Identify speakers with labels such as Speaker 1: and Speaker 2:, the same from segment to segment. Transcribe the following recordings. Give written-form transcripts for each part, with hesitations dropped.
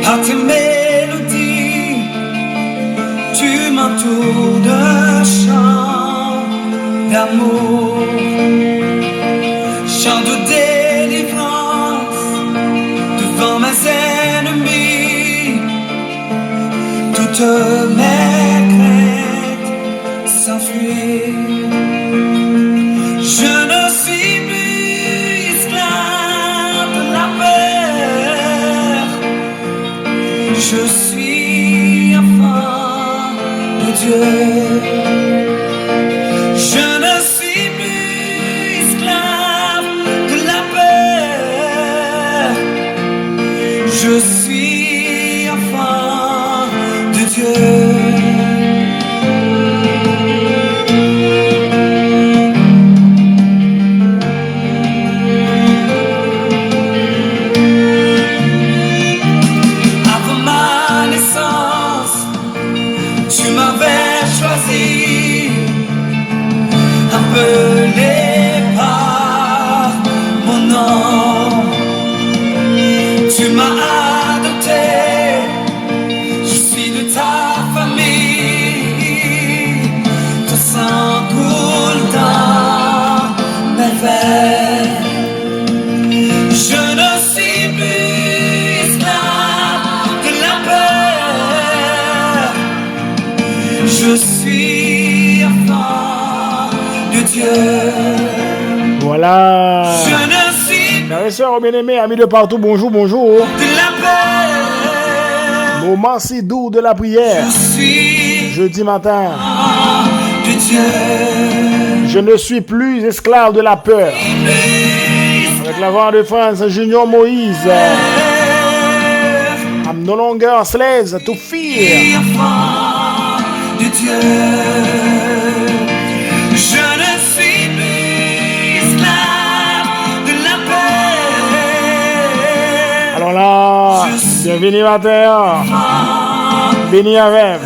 Speaker 1: à tes mélodies, tu m'entoures de chants d'amour, chants de délivrance devant mes ennemis. Toutes mes craintes s'enfuient. Je ne suis plus esclave de la peur. Je suis enfant de Dieu. Je ne suis plus esclave de la peur. Je suis enfant de Dieu. Appelé par mon nom, tu m'as adopté, je suis de ta famille, ton sang coule dans mes veines. Je ne suis plus esclave de la peur, je suis enfant de Dieu.
Speaker 2: Voilà.
Speaker 1: Je ne suis
Speaker 2: Frères et sœurs bien-aimés, amis de partout, bonjour, bonjour.
Speaker 1: de la peur.
Speaker 2: Moment si doux de la prière.
Speaker 1: Je suis
Speaker 2: Jeudi matin.
Speaker 1: de Dieu.
Speaker 2: Je ne suis plus esclave de la peur. Avec la voix de France Junior Moïse. I'm no longer a slave to fear.
Speaker 1: Enfant de Dieu. Je ne suis plus esclave de la peur.
Speaker 2: Alors là, bienvenue matin. Béni avec.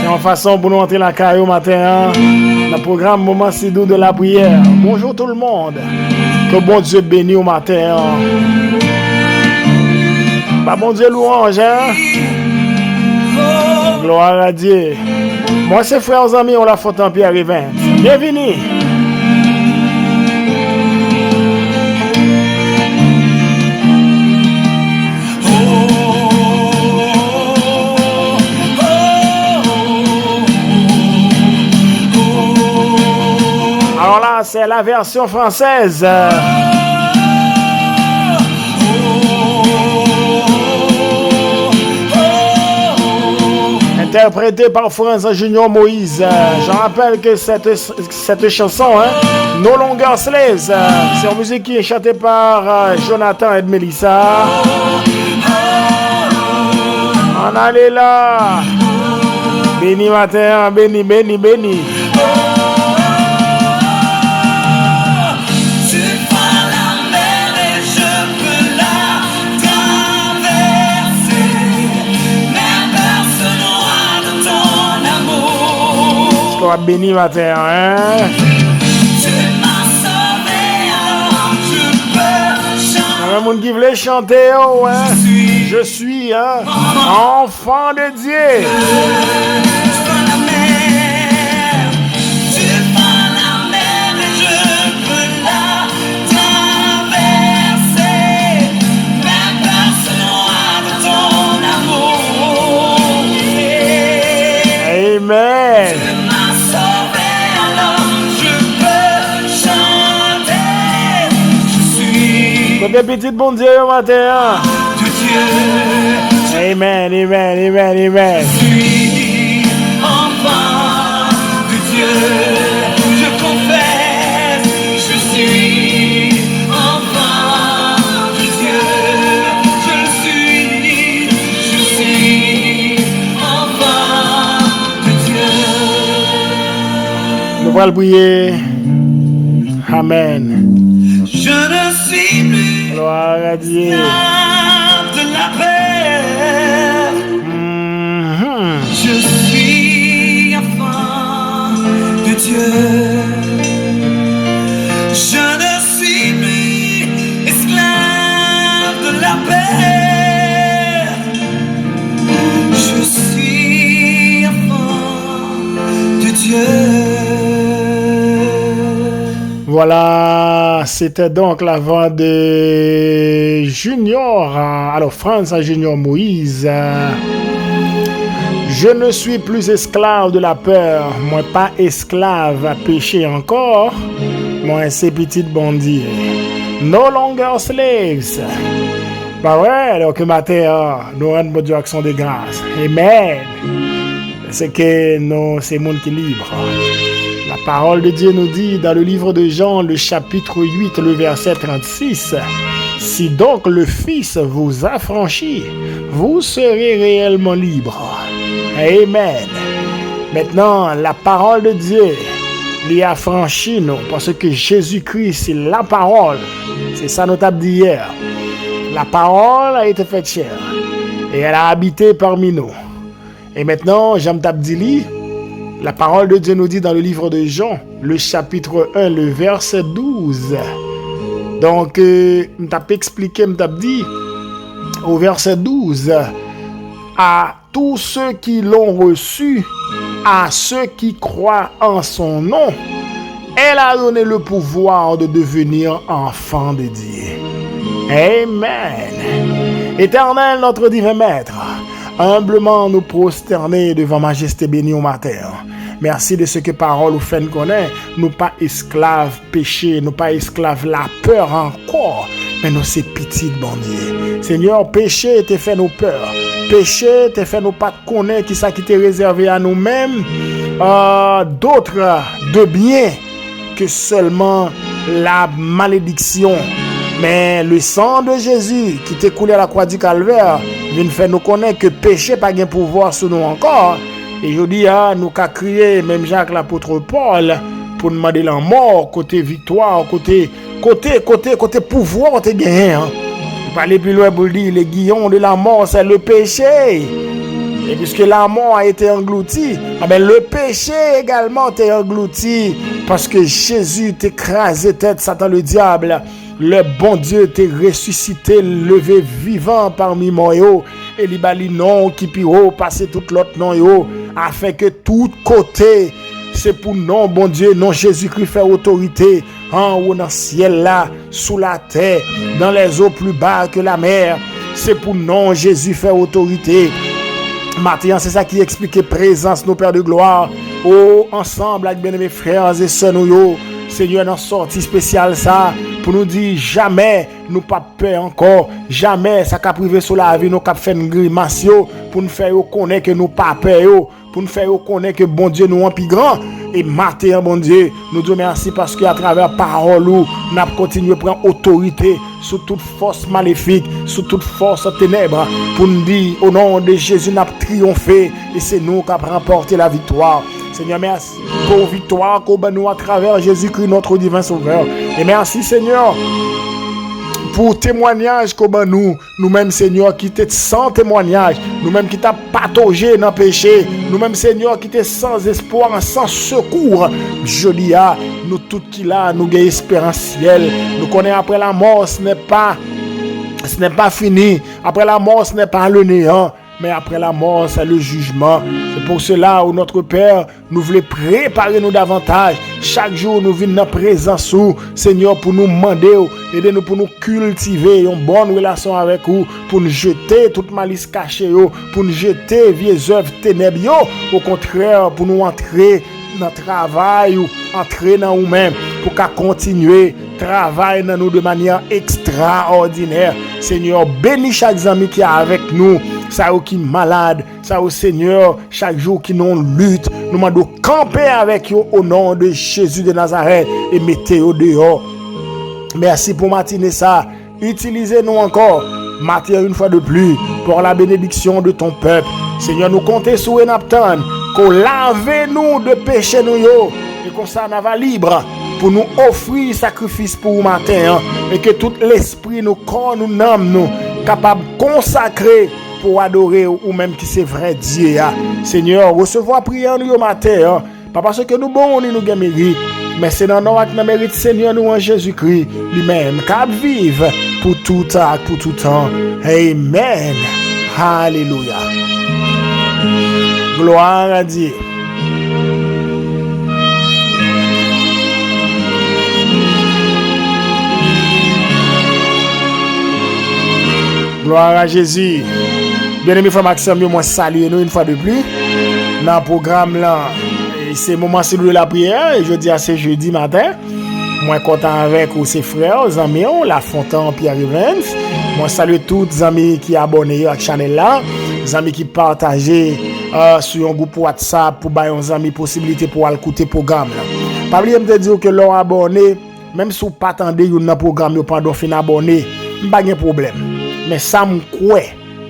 Speaker 2: C'est en façon pour nous entrer la caille au matin. Le programme Moment si doux de la prière. Bonjour tout le monde. Que bon Dieu bénisse au matin. Bah bon Dieu louange, hein? Gloire à Dieu. Moi, c'est frères amis, on la faute en Pierre et Vince. Bienvenue. Alors là, c'est la version française. Interprété par France Junior Moïse. Je rappelle que cette chanson, No Longer Slaves, c'est une musique qui est chantée par Jonathan et Melissa. On allait là. Béni matin, béni, béni, béni. Béni matin, hein?
Speaker 1: Tu m'as sauvé, alors je peux chanter.
Speaker 2: Il y a un monde qui voulait chanter, oh, hein? Je suis hein? Enfant de Dieu. Amen.
Speaker 1: Tu m'as sauvé, alors je peux chanter. Je suis
Speaker 2: Côté petit bon Dieu au matin.
Speaker 1: de Dieu.
Speaker 2: Amen, amen, amen, amen.
Speaker 1: Je suis enfant de Dieu. Je confesse, je suis enfant de Dieu. Je suis enfant de Dieu.
Speaker 2: Nous allons prier. Amen.
Speaker 1: Je ne suis plus
Speaker 2: Gloire à Dieu.
Speaker 1: esclave de la peur. Je suis enfant de Dieu. Je ne suis plus esclave de la peur.
Speaker 2: Voilà, c'était donc la voix de Junior, alors Franz Junior Moïse. Je ne suis plus esclave de la peur, moi pas esclave à pécher encore, moi c'est petit bandit. No longer slaves. Bah ouais, alors que matin, nous rendons Dieu action de grâce. Amen. C'est que nous, c'est le monde qui est libre. La parole de Dieu nous dit dans le livre de Jean, le chapitre 8, le verset 36, « Si donc le Fils vous affranchit, vous serez réellement libre. » Amen. Maintenant, la parole de Dieu l'y affranchit nous, parce que Jésus-Christ, c'est la parole. C'est ça nous avons dit hier. La parole a été faite chair et elle a habité parmi nous. Et maintenant, j'aime t'abdili. La parole de Dieu nous dit dans le livre de Jean, le chapitre 1, le verset 12. Donc, je t'ai expliqué, je t'ai dit, au verset 12, à tous ceux qui l'ont reçu, à ceux qui croient en son nom, elle a donné le pouvoir de devenir enfants de Dieu. Amen. Éternel, notre divin Maître, humblement nous prosterner devant majesté bénie au matin. Merci de ce que parole ou fait nous connaît. Nous pas esclaves péché, nous pas esclaves la peur encore, mais nous c'est pitié de bon Dieu. Seigneur, péché t'es fait nos peurs. Péché t'es fait nous pas connaître qui ça qui t'est réservé à nous-mêmes. D'autres de bien que seulement la malédiction. Mais le sang de Jésus qui t'est coulé à la croix du calvaire vient faire nous connaître que péché pas gain pouvoir sur nous encore. Et je dis, nous qu'a crié, même Jacques l'apôtre Paul, pour demander la mort, côté victoire, côté pouvoir, t'es gagné. Hein. Pour aller plus loin pour dire, les guillons de la mort, c'est le péché. Et puisque la mort a été engloutie, le péché également t'est englouti. Parce que Jésus t'écrasé tête, Satan le diable. Le bon Dieu t'est ressuscité, levé vivant parmi moi. Et li bali non qui piro passer tout l'autre non yo afin que tout côté c'est pour non bon Dieu non Jésus-Christ fait autorité en haut dans le ciel là sous la terre dans les eaux plus bas que la mer c'est pour non Jésus fait autorité. Maintenant c'est ça qui explique présence nos pères de gloire ensemble avec bien-aimés frères et sœurs nous Seigneur dans sortie spéciale ça pour nous dire jamais nous pas peur encore jamais ça qu'a privé sur la vie nous qu'a fait une grimace pour nous faire connaître que nous pas peur pour nous faire connaître que bon Dieu nous en plus grand et matin bon Dieu nous disons merci parce que à travers parole nous n'a continué à prendre autorité sur toute force maléfique sur toute force ténèbres pour nous dire au nom de Jésus n'a triomphé et c'est nous qui avons remporté la victoire. Seigneur, merci pour victoire qu'on nous à travers Jésus-Christ, notre divin Sauveur. Et merci, Seigneur, pour témoignage qu'on nous-mêmes, Seigneur, qui t'es sans témoignage, nous-mêmes qui t'as pataugé dans le péché, nous-mêmes, Seigneur, qui t'es sans espoir, sans secours. Je dis à nous tous qui là, nous avons espérance-ciel. Nous connaissons après la mort, ce n'est pas fini. Après la mort, ce n'est pas le néant. Mais après la mort, c'est le jugement. C'est pour cela où notre Père nous voulait préparer nous davantage. Chaque jour, nous venons dans la présence, Seigneur, pour nous demander, aider-nous pour nous cultiver une bonne relation avec vous, pour nous jeter toute malice cachée, pour nous jeter vieilles œuvres ténèbres. Au contraire, pour nous entrer dans le travail, entrer dans nous-mêmes, pour qu'à continuer travailler dans nous de manière extraordinaire. Seigneur, bénis chaque ami qui est avec nous. Ça qui est malade, ça au Seigneur, chaque jour qui nous lutte, nous demandons camper avec vous au nom de Jésus de Nazareth et mettez-vous dehors. Merci pour matinée ça. Utilisez-nous encore, matin une fois de plus, pour la bénédiction de ton peuple. Seigneur, nous comptons sur un naptan, qu'on lave nous de péché nous et qu'on s'en va libre pour nous offrir sacrifice pour le matin et que tout l'esprit, nos corps, nous âmes, nous capables de consacrer pour adorer ou même qui c'est vrai Dieu. Seigneur, recevoir prière nous au matin, pas parce que nous bon nous gain mérite, mais c'est dans notre mérite Seigneur nous en Jésus-Christ lui-même cap vive pour tout temps. Amen. Alléluia. Gloire à Dieu. Gloire à Jésus. Bien-aimé frère Maxime, moi saluer nous une fois de plus dans le programme là. Et c'est moment de la prière et je dis à ce jeudi matin. Moi content avec ses frères, amis, la Fontaine Pierre Evans. Moi salue tous les amis qui abonnés à la chaîne là, les amis qui partagent sur un groupe WhatsApp pour bailler aux amis possibilité pour écouter programme là. Pas oublier me dire que l'on abonné, même si vous pas attendez un programme yo pendant fin abonné, pas de problème. Mais ça me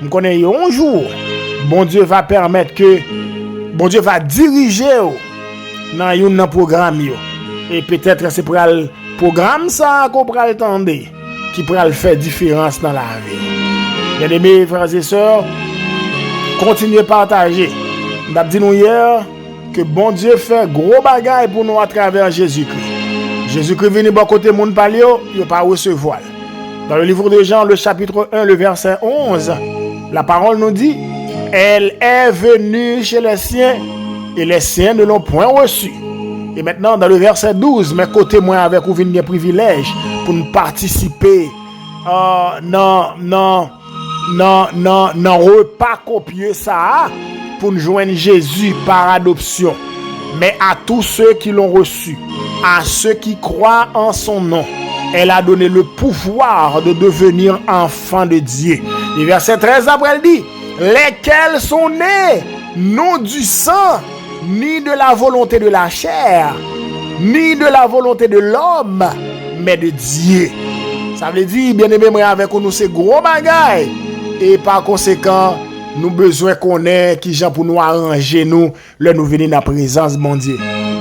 Speaker 2: connaît un jour, bon Dieu va permettre que bon Dieu va diriger dans un programme yo. Et peut-être c'est pour le programme ça qu'on pourra attendre qui pourra faire différence dans la vie. Bien-aimés frères et sœurs, continuez à partager. On a dit nous hier que bon Dieu fait gros bagaille pour nous à travers Jésus-Christ. Jésus-Christ venu bon côté monde palio, il pas recevoir. Dans le livre de Jean, le chapitre 1, le verset 11, la parole nous dit: elle est venue chez les siens et les siens ne l'ont point reçue. Et maintenant, dans le verset 12, mais côté moi avec vous des privilèges pour nous participer non repas copieux ça pour nous joindre Jésus par adoption. Mais à tous ceux qui l'ont reçu, à ceux qui croient en son nom, elle a donné le pouvoir de devenir enfants de Dieu. Et verset 13 après elle dit: lesquels sont nés non du sang, ni de la volonté de la chair, ni de la volonté de l'homme, mais de Dieu. Ça veut dire, bien aimé, avec nous, c'est gros bagaille. Et par conséquent, nous besoin qu'on ait qui gens pour nous arranger nous, là nous venir dans la présence de mon Dieu.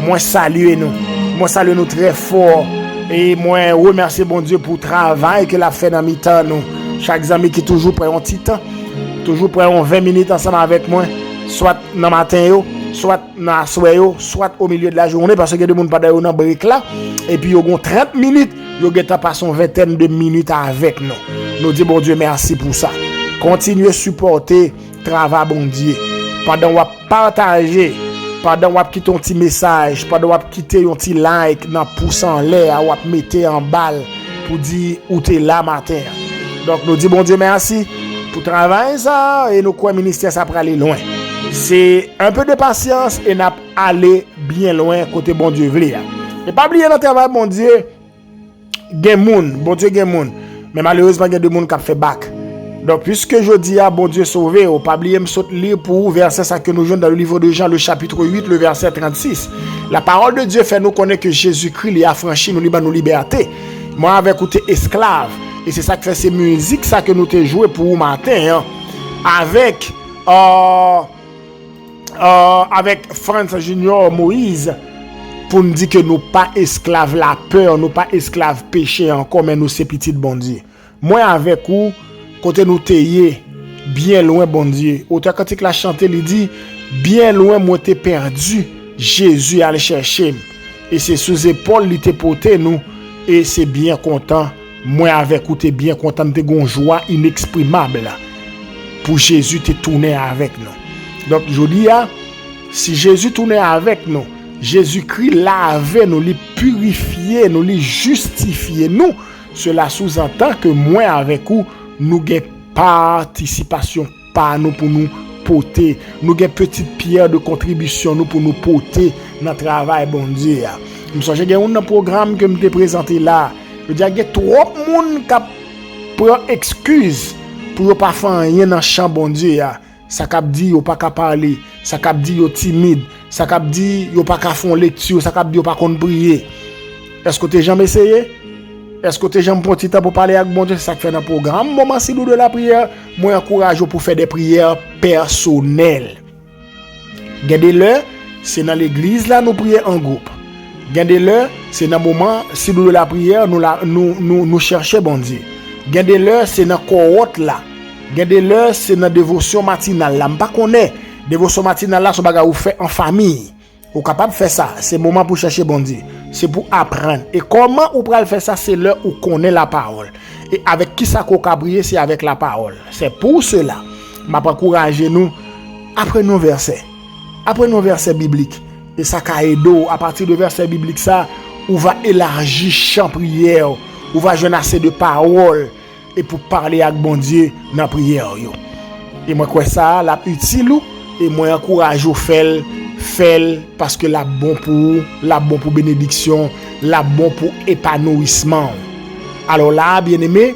Speaker 2: Moi, saluez nous très fort. Et moi, remercie bon Dieu pour le travail qu'il a fait dans mes temps. Nous. Chaque ami qui est toujours prêt un petit temps, toujours prêt 20 minutes ensemble avec moi, soit dans le matin, soit dans la soirée, soit au milieu de la journée, parce que des gens pas dans le brique là, et puis ils ont 30 minutes, ils ont passé une vingtaine de minutes avec nous. Nous disons bon Dieu merci pour ça. Continuez à supporter le travail bon Dieu. Pendant qu'on partager, pendant qu'on quitte un petit message, pendant qu'on quitte un petit like, dans pouce en l'air, on mettre en balle pour dire où tu es là matin. Donc nous disons bon Dieu merci pour travailler ça et nous croyons ministère ça pour aller loin. C'est un peu de patience et n'a aller bien loin côté bon Dieu vle. Et pas oublier dans travail bon Dieu gen moun, bon Dieu gen moun. Mais malheureusement il y a des moun qui fait bac. Donc puisque je dis à bon Dieu sauvé, ou pas oublier me saute lire pour verset ça que nous jouons dans le livre de Jean le chapitre 8 le verset 36. La parole de Dieu fait nous connaître que Jésus-Christ lui a franchi nous liberté. Moi avec ou t'es esclave et c'est ça que fait ces musiques ça que nous t'ai joué pour matin avec Franz Junior Moïse pour nous dire que nous pas esclaves la peur, nous pas esclaves péché encore, mais nous c'est petit bon Dieu. Moi avec vous, côté nous t'ayez bien loin bon Dieu. Auteur quand il a chanté, il dit bien loin moi t'ai perdu, Jésus allait chercher. Et c'est sous épaule il t'ai porté nous et c'est bien content. Moi avec vous t'es bien content de gon joie inexprimable là. Pour Jésus t'es tourné avec nous. Donc je dis si Jésus tournait avec nous, Jésus-Christ lavait nous, les purifiait nous, les justifiait nous, cela sous-entend que moi avec vous nous avons participation par nous pour nous porter, nous avons petite pierre de contribution nous pour nous porter dans le travail bon Dieu. Je me souviens un programme que je t'ai présenté là, je dis qu'il y a trop de monde qui prend excuse pour ne pas faire rien dans le champ bon Dieu. Ça cap dit yo pas capable parler, ça cap dit yo timide, ça cap dit yo pas capable faire lecture, ça cap dit yo pas connait prier. Est-ce que tu as jamais essayé? Est-ce que tu as jamais pris temps pour parler avec bon Dieu? C'est ça que fait dans le programme moment si nous de la prière, moi encourage pour faire des prières personnelles. Gardez-le, c'est dans l'église là nous prier en groupe. Gardez-le, c'est dans moment si nous de la prière nous chercher bon Dieu. Gardez-le, c'est dans cohorte là. Gardez-le, c'est dans dévotion matinale là. M'pas connaît dévotion matinale là, ce bagage ou fait en famille. Ou capable de faire ça, c'est moment pour chercher bon Dieu. C'est pour apprendre. Et comment ou pral faire ça, c'est l'heure où connaît la parole. Et avec qui ça qu'on cabrier, c'est avec la parole. C'est pour cela, m'a encourager nous après nos versets. Après nos versets bibliques. Et ça ka aider à partir de versets bibliques ça, on va élargir champ prière, on va jeûner assez de paroles. et pour parler avec bon Dieu dans prière yo. Et moi quoi ça la utile et moi encourage au faire parce que la bon pour bénédiction, la bon pour épanouissement. Alors là, bien-aimé,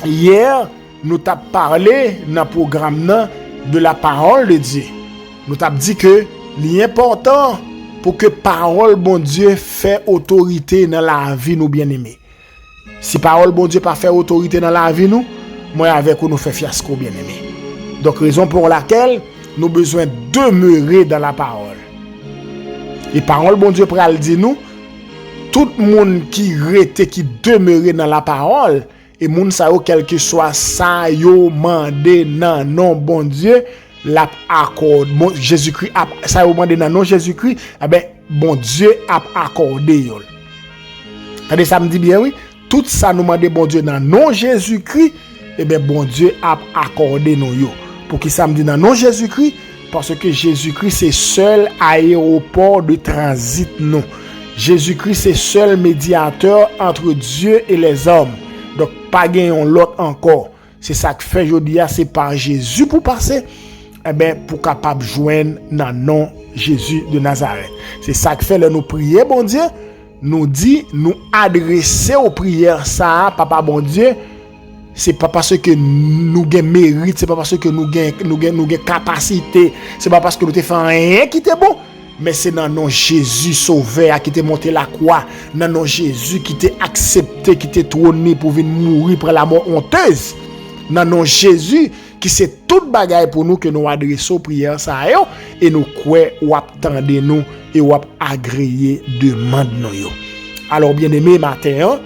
Speaker 2: hier nous t'a parlé dans le programme de la parole de Dieu. Nous t'a dit que l'important pour que parole bon Dieu fait autorité dans la vie nous bien-aimé. Si parole bon Dieu pas fait autorité dans la vie nous, moi avec nous fait fiasco bien-aimé. Donc raison pour laquelle nous besoin demeurer dans la parole. Et parole bon Dieu pral dit nous tout monde qui rete qui demeurer dans la parole et moun sa yo quel que soit ça yo mandé nan non bon Dieu l'a accorde bon Jésus-Christ ça yo mandé nan non Jésus-Christ bon Dieu a accordé yo. Attendez ça me dit bien oui, tout ça nous mandé bon Dieu nan non Jésus-Christ bon Dieu a accordé nous yo. Pour qui ça me dit nan non Jésus-Christ parce que Jésus-Christ c'est seul aéroport de transit non. Jésus-Christ c'est seul médiateur entre Dieu et les hommes. Donc pas gagnons l'autre encore. C'est ça que fait aujourd'hui c'est par Jésus pour passer pour capable joindre dans nom Jésus de Nazareth. C'est ça que fait nous prier bon Dieu, nous dit nous adresser aux prières ça papa bon Dieu. C'est pas parce que nous gain mérite, c'est pas parce que nous gain capacité, c'est pas parce que nous te fait rien qui était bon. Mais c'est dans nom Jésus sauveur qui t'est monté la croix, dans nom Jésus qui t'est accepté, qui t'est trôné pour venir mourir pour la mort honteuse. Dans nom Jésus qui c'est toute bagaille pour nous que nous adressons prière ça et nous croyons ou attendez nous et ou agréer demande nous. Alors bien-aimé matin,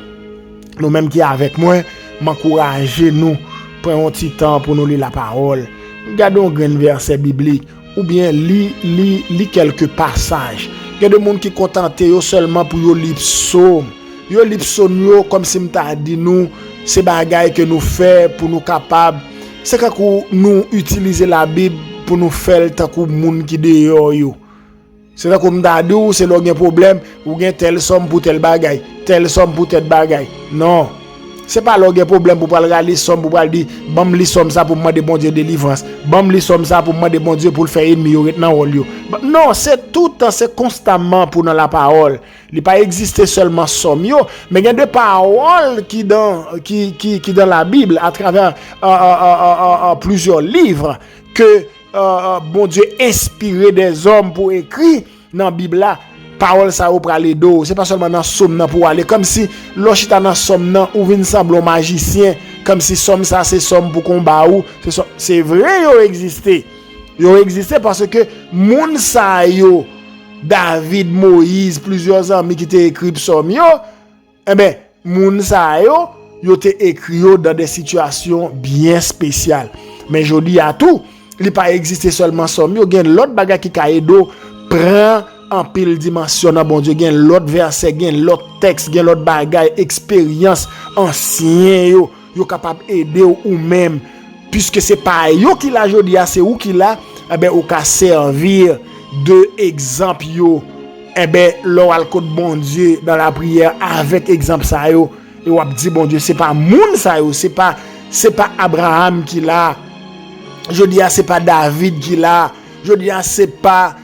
Speaker 2: nous même qui avec moi m'encourager nous prendre un petit temps pour nous lire la parole. Regardons un grand verset biblique ou bien lis quelques passages. Il y a des gens qui contentent seulement pour lire psaume. Yo lit psaume yo comme si m'ta dit nous c'est bagaille que nous fait pour nous capable. C'est quand nous utiliser la Bible pour nous faire tant que monde qui dehors yo. C'est là comme m'ta dit c'est là un problème ou gain telle somme pour tel bagaille, telle somme pour tel bagaille. Non. C'est pas là problème pour pas regarder somme pour pas dire bam li somme ça pour demander bon Dieu délivrance, bam li somme ça pour demander bon Dieu pour le faire ennemi yo dans olio. Non, c'est tout temps, c'est constamment pour dans la parole. Il pas exister seulement somme yo, mais il y a des paroles qui dans la Bible à travers plusieurs livres que bon Dieu inspiré des hommes pour écrire dans la Bible là. Parole ça ou pralé do, c'est pas seulement dans somme nan pour aller comme si l'ochita dans somme nan ou vinn semble un magicien comme si somme ça c'est somme pour combat ou c'est vrai yo existé parce que moun sa yo David Moïse plusieurs amis qui t'ai écrit somme yo moun sa yo t'ai écrit yo dans des situations bien spéciales mais jodi à tout il pas existé seulement somme yo gen l'autre bagage qui ka edo prend en pile dimension bon Dieu gen l'autre verset gen l'autre texte gen l'autre bagaille expérience ancien yo capable aider ou même puisque c'est pas yo qui la jodi a c'est ou qui la ou ka servir de exemple yo l'oral code bon Dieu dans la prière avec exemple ça yo et ou dit bon Dieu c'est pas moun ça yo c'est pas Abraham qui la jodi a c'est pas David qui la jodi a c'est pas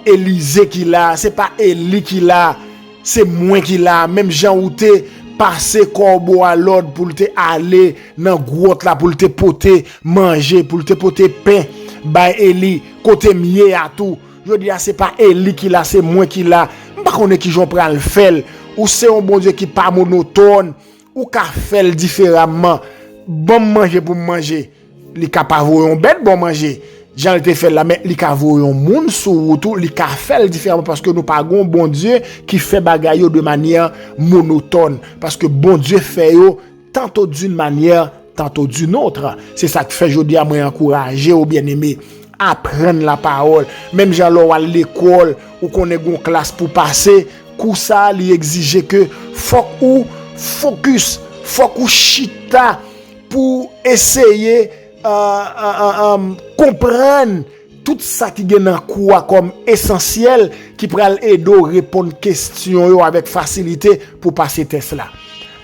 Speaker 2: Élisée qui l'a, c'est pas Élie qui l'a, c'est moi qui l'a. Même Jean ou te passé corbeau à l'ordre pour te aller dans grotte là pour te porter manger, pour te porter pain. By Élie côté mié à tout. Je dis c'est pas Élie qui l'a, c'est moi qui l'a. Pas connait qui j'en prend le faire ou c'est un bon Dieu qui pas monotone ou qu'a fait différemment. Bon manger pour manger, li capable un bête bon manger. Jean te fait la mais li ka voyon moun sou tout li ka fait différemment parce que nous pas gon bon Dieu qui fait bagaille de manière monotone parce que bon Dieu fait yo tantôt d'une manière tantôt d'une autre. C'est ça que fait jodi à moi encourager au bien-aimé apprendre la parole même Jean à l'école ou qu'on est gon classe pour passer coup ça li exige que faut ou focus faut ou chita pour essayer comprendre tout ça qui est dans quoi comme essentiel qui pral aider répondre questions avec facilité pour passer test là.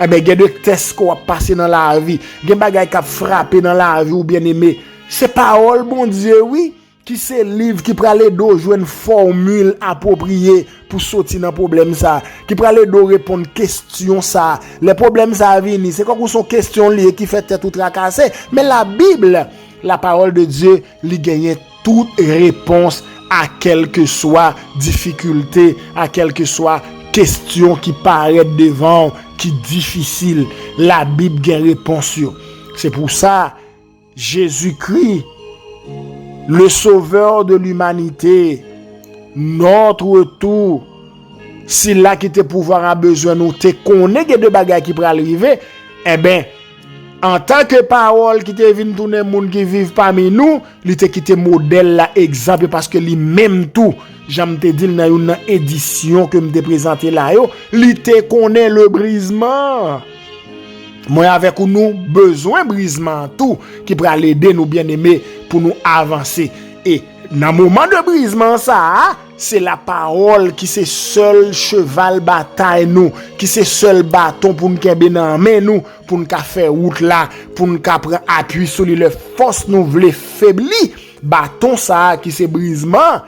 Speaker 2: Eh ben, il y a des tests qu'on a passé dans la vie, il y a des bagages qui ont frappé dans la vie ou bien aimé. C'est parole, bon Dieu, oui, qui c'est livre qui prend les dos jouer une formule appropriée pour sortir dans problème ça, qui prend les dos répondre question ça. Les problèmes ça venir, c'est comme son question liée qui fait tout tracasser, mais la Bible, la parole de Dieu, lui gagne toute réponse à quelle que soit difficulté, à quelle que soit question qui paraît devant, qui difficile, la Bible gagne réponse sur. C'est pour ça Jésus-Christ, le sauveur de l'humanité, notre tout, si là qui te pouvoir a besoin nous te connaît de bagages qui pour arriver, eh ben en tant que parole qui te vient tourner monde qui vivent parmi nous, il te quitté modèle là exemple parce que lui même tout, j'aime te dire dans une édition que me te présenter là yo, il te connaît le brisement. Moi avec nous besoin brisement tout qui pour aider nous bien-aimés pour nous avancer et dans moment de brisement ça c'est la parole qui c'est seul cheval bataille nous qui c'est seul bâton pour nous kembe dans main nous pour nous faire route là pour nous prendre appui sur les force nous vle faibli bâton ça qui c'est brisement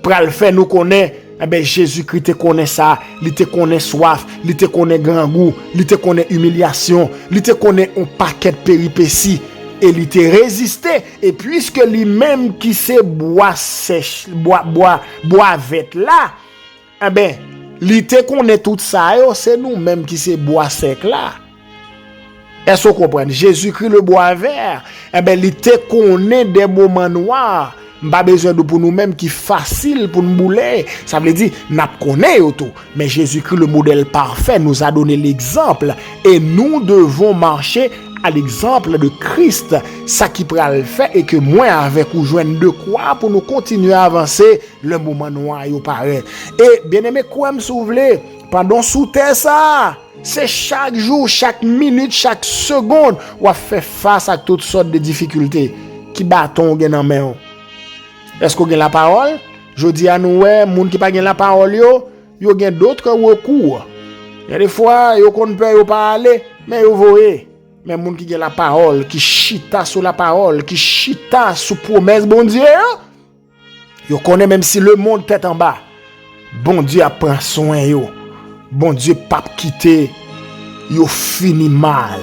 Speaker 2: pour le faire nous connaît. Eh ben Jésus-Christ te connaît ça, il te connaît soif, il te connaît grand goût, il te connaît humiliation, il te connaît un paquet de péripéties et il te résisté et puisque lui-même qui sait bois sèche, bois vête là, eh ben il te connaît tout ça, c'est nous-mêmes qui c'est bois sec là. Est-ce que vous comprenez? Jésus-Christ le bois vert, eh ben il te connaît des moments noirs. Pas besoin de pour nous-mêmes qui facile pour nous bouler. Ça veut dire n'a connaît tout, mais Jésus-Christ le modèle parfait nous a donné l'exemple et nous devons marcher à l'exemple de Christ. Ça qui pourra le faire et que moi avec ou joindre de quoi pour nous continuer à avancer le moment noir yo paraît. Et bien-aimé quoi me souveler pendant sous terre ça. C'est chaque jour, chaque minute, chaque seconde ou a fait face à toutes sortes de difficultés qui bâton gen en main. Est-ce qu'on a la parole? Je dis à nous, les gens qui n'ont pas la parole, ils ont d'autres recours. Il y a des fois, ils ne peuvent pas parler, mais ils voient. Mais les gens qui ont la parole, qui chita sur la parole, qui chita sur la promesse, bon Dieu, ils connaissent même si le monde est en bas. Bon Dieu prend soin. Bon Dieu pas quitter. Ils fini mal.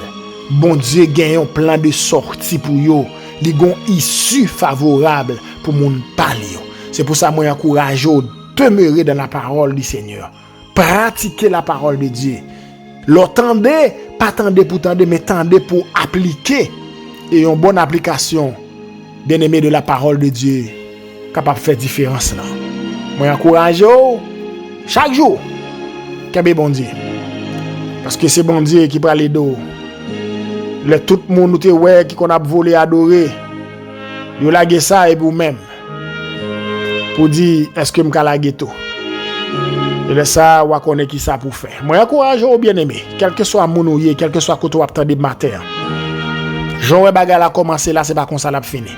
Speaker 2: Bon Dieu gagne un plan de sortie pour eux. Li gon issue favorable pour moun parler. C'est pour ça moi encourage de demeurer dans la parole du Seigneur. Pratiquer la parole de Dieu. L'entendez, pas tendez pour tendre mais tendez pour appliquer et une bonne application bien-aimé de la parole de Dieu capable de faire différence là. Moi encourage chaque jour qu'est bon Dieu. Parce que c'est bon Dieu qui prend les dos. Le tout le monde qui ouais qui qu'on a volé adorer yo lage ça et pour même pour dire est-ce que m'ka lage tout et là ça ou connaît qui ça pour faire moi encourage au bien-aimé quel que soit mon ouye quel que soit côté ou attendre matin Jean bagarre a commencé là c'est pas comme ça l'a fini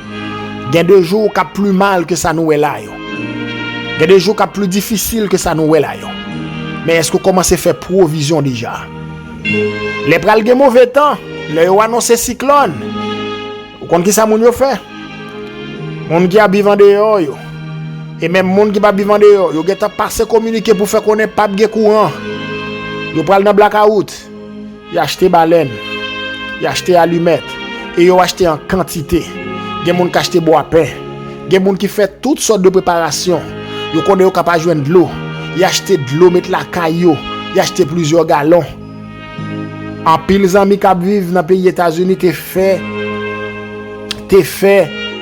Speaker 2: gain de jours qui plus mal que ça nous est là yo gain de jours qui plus difficile que ça nous est là yo mais est-ce que commencer faire provision déjà les pral gen mauvais temps le yo annonce cyclone ou kon qui ça moun yo fait moun qui a vivant dehors yo et même moun qui pas vivant dehors yo geta passer communiquer pour faire connaître pas de courant yo pral dans blackout y acheter baleine y acheter allumette et yo acheter en quantité gen moun qui acheter bois pain gen moun qui fait toutes sortes de préparations yo connaît yo capable joindre de l'eau y acheter de l'eau mettre la caillou y acheter plusieurs gallons. En pile amis qui vivent dans les pays États-Unis te fait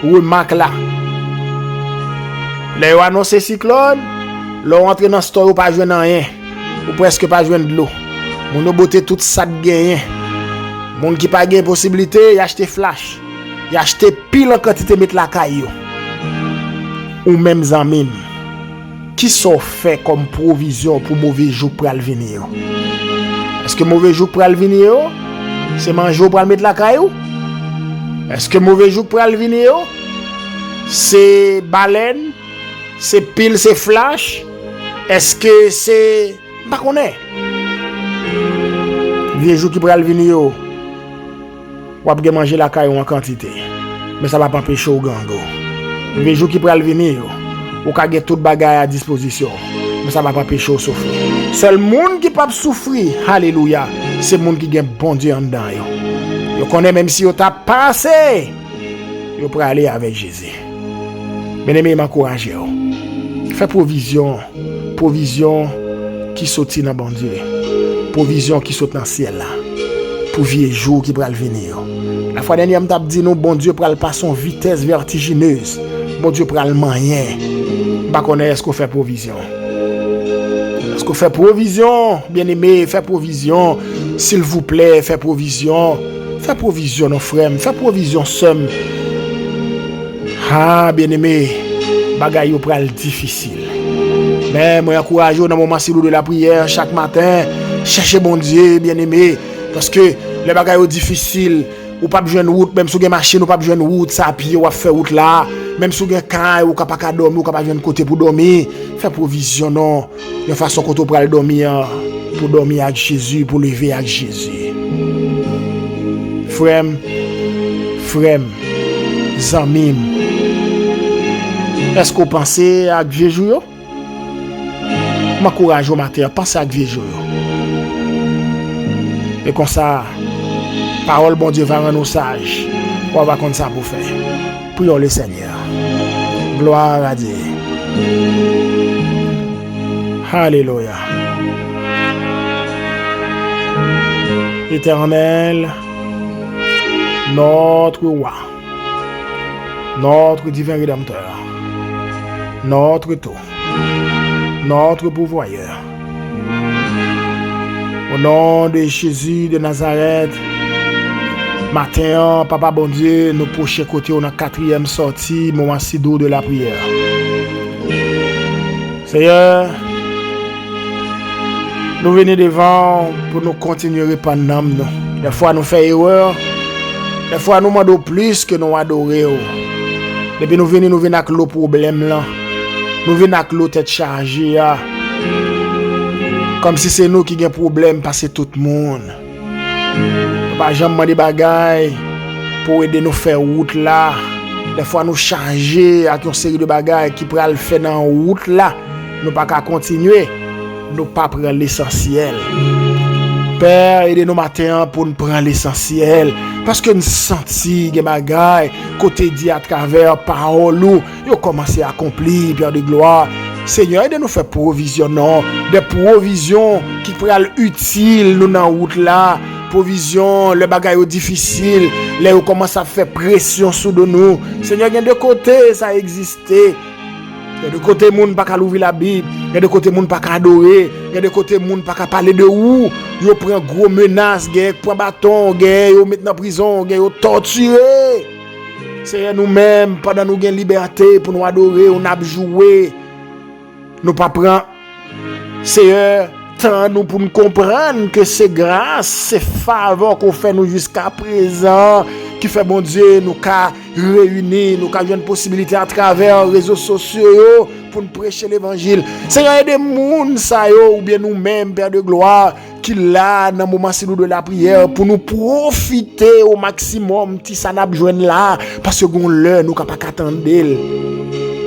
Speaker 2: remarque là. Les annoncé cyclone, l'on rentre dans store ou pas joindre rien, ou presque pas joindre de l'eau. Mon boté tout ça de gagner. Mon qui pas gain possibilité, y acheter flash. Y acheter pile en quantité mettre la caillou. Ou même amis qui sont fait comme provision pour mauvais jour pour venir. Est-ce que mauvais jour pour venir c'est manger pour mettre la caillou? Est-ce que mauvais jour pour venir c'est baleine, c'est pile, c'est flash? Est-ce que c'est pas connaît? Vieux jour qui pral venir yo. Ou ap gen manger la caille en quantité. Mais ça va pas empêcher au gango. Vieux jour qui pral venir yo. Ou ka gen tout bagay à disposition. Mais ça va pas empêcher au souffrir. Seul monde qui pas souffrir, alléluia, c'est monde qui gen bon Dieu en dedans yo. Yo connaît même si yo t'a passé, yo pral aller avec Jésus. Bien-aimé, m'encourager yo. Fais provision qui sorti dans bon Dieu. Provision qui saute dans le ciel là. Pour vieux jour qui pral venir. La fois dernière m't'a dit nous bon Dieu pral passer en vitesse vertigineuse. Bon Dieu pral moyen. Pas connaître est-ce qu'on fait provision. Est-ce qu'on fait provision, bien-aimé, fais provision. S'il vous plaît, fais provision. Fais provision nos frères, fais provision somme. Ah, bien-aimé, bagay yo pral difficile. Mais moi encourage dans moment silou de la prière chaque matin, chercher bon Dieu, bien-aimé, parce que les bagay yo difficile, ou pas besoin de route, même si gen machine ou pas besoin de route, ça pied ou faire route là, même si gen caille ou pas ka dormir ou pas besoin de côté pour dormir, fais provision non, de façon qu'on pral dormir pour dormir avec Jésus, pour lever avec Jésus. Frère, zamim, est-ce qu'on pense à vieux jour? M'encourage au matin, pense à vieux jour. Et comme ça, parole bon Dieu va rendre nous sages. On va comme ça pour faire. Prions le Seigneur. Gloire à Dieu. Alléluia. Éternel, notre roi, notre divin rédempteur, notre tout, notre pourvoyeur. Au nom de Jésus de Nazareth, matin, Papa bon Dieu, nous prochains côté, on a 4e sortie, moment si doux de la prière. Seigneur, nous venons devant pour nous continuer pendant nous. Des fois, nous faisons erreur. Des fois, nous demandons plus que nous adorons. Depuis nous venons avec le problème là. Nous venons avec l'eau tête chargée. Comme si c'est nous qui avons problème parce que tout le monde. Pas jamais demander des bagailles pour aider nous faire route là. Des fois, nous changer avec une série de bagailles qui pourraient le faire dans la route là. Nous pas qu'à continuer. Nous pas prendre l'essentiel. Père, aidez-nous matin pour nous prendre l'essentiel. Parce que nous sentons des bagailles côté dit à travers parole nous, yo commencé à accomplir Père de gloire. Seigneur, aidez-nous faire provision non, des provisions qui pourraient utile nous dans route là. Provision, le bagaille difficile, là où commence à faire pression sur nous. Seigneur, il y a de côté ça existait. Il y a de côté moun pas qu'à ouvrir la Bible, il y a de côté moun pas qu'à adorer, il y a de côté moun pas qu'à parler de où, yo prend gros menace, gars prend bâton, gars yo mettre dans prison, gars yo torturer. C'est nous-mêmes pendant nous gain liberté pour nous adorer, on a joué. Nous pas prend Seigneur, tant nous pour nous comprendre que c'est grâce, c'est faveur qu'on fait nous jusqu'à présent qui fait bon Dieu nous qu'a réunir, nous qu'a une possibilité à travers les réseaux sociaux pour nous prêcher l'évangile. Seigneur, aide des monde ça yo ou bien nous-mêmes Père de gloire qui là dans moment si nous de la prière pour nous profiter au maximum ti ça n'a besoin là parce que gon l'heure nous pas attendre.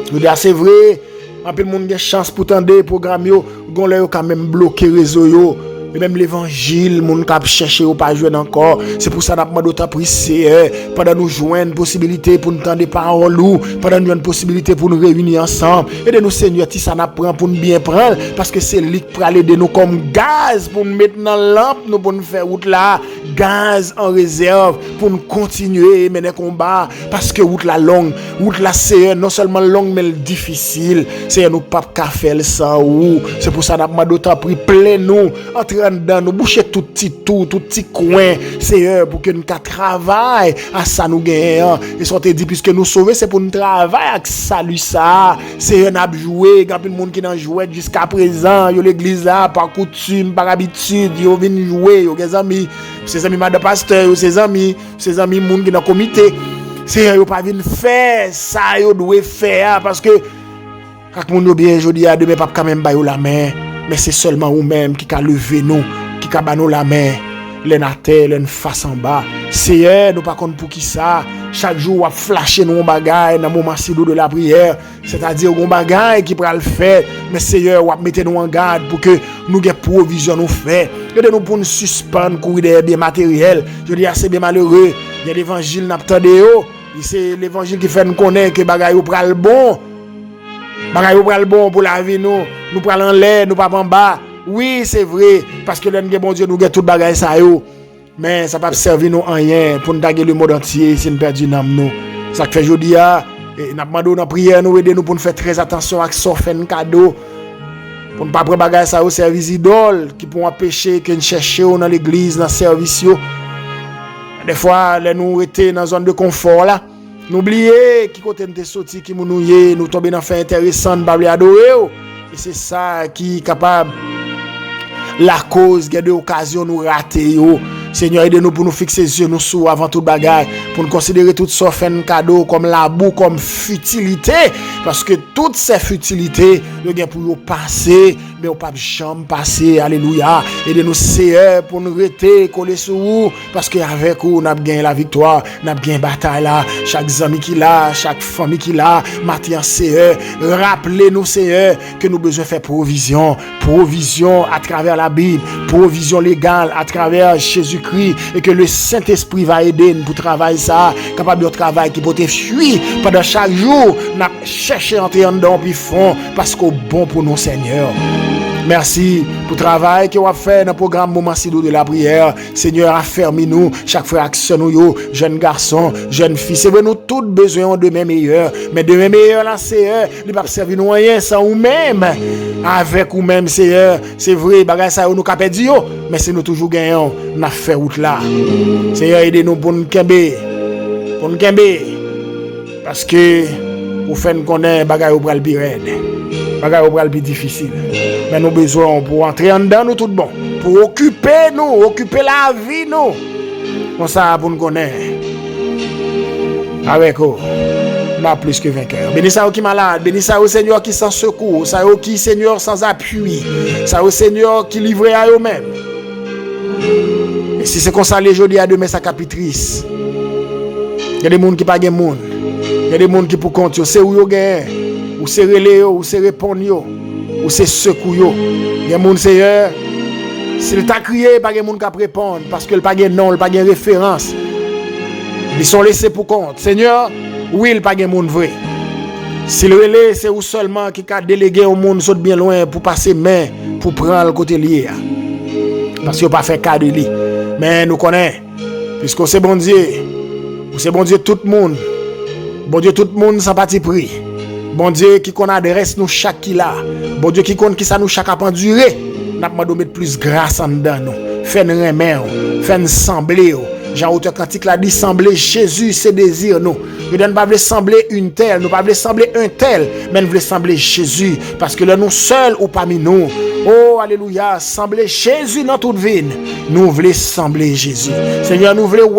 Speaker 2: Nous dire c'est vrai, en peu monde a chance pour tendre programme yo, gon l'heure quand même bloquer réseau yo. Et même l'évangile, mon cap chercher ou pas jouer encore. C'est pour ça qu'on a demandé autant prier pendant nous joindre possibilité pour nous entendre des paroles ou pendant nous une possibilité pour nous réunir ensemble. Et de nous Seigneur, si ça n'a prend pour nous bien prendre parce que c'est lui qui peut aider nous comme gaz pour nous mettre dans la lampe nous pour nous faire route là, gaz en réserve pour nous continuer mener combat parce que route la longue, route la c'est non seulement longue mais difficile. C'est nous pas qu'à faire ça ou c'est pour ça qu'on a demandé autant prier plein nous entre dans nous boucher tout petit coin Seigneur pour que nous travaille à ça nous gagnons et ça te dit puisque nous sauver c'est pour nous travailler avec salut ça Seigneur n'a joué quand le monde qui n'a joué jusqu'à présent yo l'église là par coutume par habitude yo vinn jouer yo des amis ses amis madame pasteur ses amis monde qui dans comité Seigneur yo pas vinn faire ça yo doit faire parce que quand monde bien jodi a demain pas quand même ba yo la main. Mais c'est seulement vous-même qui a levé nous, qui a banné la main. les naté, les face en bas. Seigneur, nous pas compte pour qui ça. Chaque jour, on flasher nous bagaille dans le moment de la prière. C'est-à-dire, on bagaille qui pourra le faire. Mais Seigneur, on mettre nous en garde pour que nous ayons provision nous faire. Aidez-nous pour nous suspendre, courir des matériels. Je dis, c'est bien malheureux. Il y a l'évangile n'a pas de c'est l'évangile qui fait nous connaître que bagaille ou pral bon. Bagaille ou pral bon pour la vie nous. Nous pral en l'air, nous pas en bas. Oui, c'est vrai parce que l'un bon Dieu nous gagne toute bagaille ça yo. Mais ça pas servir nous en rien pour nous taguer le monde entier si nous perdons l'âme nous. Ça fait jodi a et n'a demandé dans prière nous aider nous pour nous faire très attention avec ça fait un cadeau. Pour ne pas prendre bagaille ça au service idole qui pour empêcher que nous cherchions dans l'église dans service yo. Des fois, nous étions dans une zone de confort là. N'oubliez qui côté nous sorti, qui nous tomber dans fait intéressant, nous pas adorer. Et c'est ça qui est capable la cause de l'occasion nous rater. Seigneur, aide-nous pour nous fixer les yeux nous sous avant toute bagarre, pour nous considérer tout ça fait un cadeau comme la boue, comme futilité, parce que toutes ces futilités, nous gain pour nous passer, mais on pas jamais passer. Alléluia. Aide-nous Seigneur pour nous rester collés sur vous, parce que avec vous, nous avons gagné la victoire, nous avons gagné la bataille là, chaque ami qui l'a, chaque famille qui l'a, Matthieu Seigneur, rappelez-nous Seigneur que nous besoin faire provision à travers la Bible, provision légale à travers Jésus-Christ, et que le Saint-Esprit va aider nous pour travailler ça, capable de travail qui peut te fuir pendant chaque jour, nous chercher à entrer en dedans puis fond, parce qu'au bon pour nous Seigneur. Merci pour le travail que vous avez fait dans le programme Moment Sidou de la prière. Seigneur, affermis-nous, chaque frère action nous, jeunes garçons, jeunes filles. C'est vrai, nous tous besoin de demain meilleur. Mais demain meilleur, là, Seigneur, il ne va pas servir nous rien sans nous-mêmes. Avec nous-mêmes, Seigneur, c'est vrai, bagay ça nous capé dit, mais c'est nous toujours gagnons. On a fait route là. Seigneur, aidez-nous pour nous kembe. Parce que vous faites nous connaître bagay au bral pi raide. Bagay au bral pi difficile. Mais nous besoin pour entrer en dedans nous tout bon. Pour occuper la vie nous. Comme ça pour nous connaître. Avec eux. Là plus que vainqueur. Bénis ça qui malade, bénis ça au Seigneur qui sans secours, ça au qui Seigneur sans appui, ça au Seigneur qui livré à eux-mêmes. Et si c'est comme ça les jeudi à demain ça capitrice. Il y a des monde qui pas gain monde. Il y a des monde qui pour compte, c'est où yo gain, ou c'est relé ou c'est répondre yo, ou c'est secours yo. Il y a monde Seigneur, s'il t'a crié pas gain monde qui répondre parce que il pas gain nom, il pas gain référence. Ils sont laissés pour compte. Seigneur, oui, il pas de monde vrai. Si le relais, c'est où seulement qui a délégué au monde saute bien loin pour passer main, pour prendre le côté lié. Parce qu'il n'a pas fait cas de lui. Mais nous connaissons. Puisque c'est bon Dieu. C'est bon Dieu tout le monde. Bon Dieu tout le monde sans parti pris. Bon Dieu qui qu'on adresse nous chaque qui là. Bon Dieu qui compte qui ça nous chaque a endurer. N'a pas de mettre plus grâce en dedans nous. Fait nous remettre, fait nous sembler. Jean auteur cantique l'a dit sembler Jésus ses désirs nous. Nous ne pas sembler une telle, nous pas sembler un tel, mais nous voulons sembler Jésus parce que là nous seuls ou parmi nous. Oh alléluia, sembler Jésus dans toute vie. Nous voulons sembler Jésus. Seigneur, nous voulons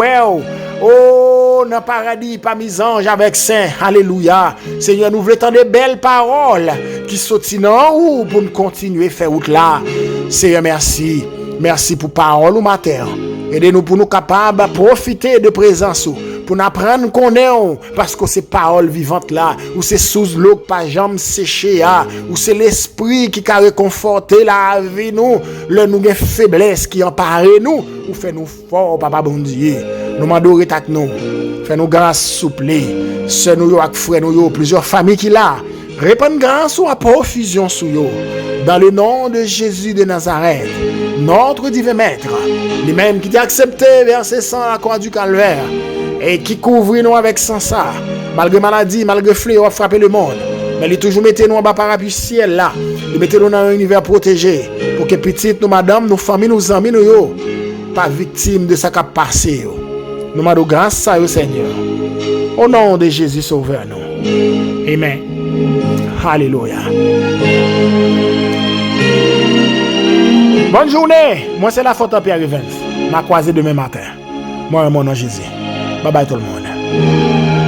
Speaker 2: oh dans paradis parmi anges avec saints. Alléluia. Seigneur, nous voulons entendre de belles paroles qui sortent dans ou pour nous continuer faire route là. Seigneur, merci. Merci pour parole ou matin. Aidez-nous pour nous capables de profiter de présence pour nous apprendre qu'on est parce que c'est parole vivante là ou c'est sous l'eau pas jamais séché ou c'est l'esprit qui a réconforté la vie nous le nous gain faiblesse qui empare nous ou fait nous fort papa bon Dieu nous m'adorer avec nous fait nous grâce souple sœur nous avec frère nous plusieurs familles qui là répandre grâce ou à profusion sous yo dans le nom de Jésus de Nazareth notre divin maître lui-même qui t'a accepté verser sang à la croix du calvaire et qui couvre nous avec sang ça malgré maladie malgré fléau frapper le monde mais il toujours mettait nous en bas parapluie ciel là il mettait nous dans un univers protégé pour que petites nous madame nos familles nos amis nous yo pas victimes de ça qui a passé yo. Nous m'adou grâce à au Seigneur au nom de Jésus sauveur nous amen. Alléluia. Bonne journée. Moi, c'est la photo Pierre Evans. M'a croisé demain matin. Moi, mon nom Jésus. Bye bye tout le monde.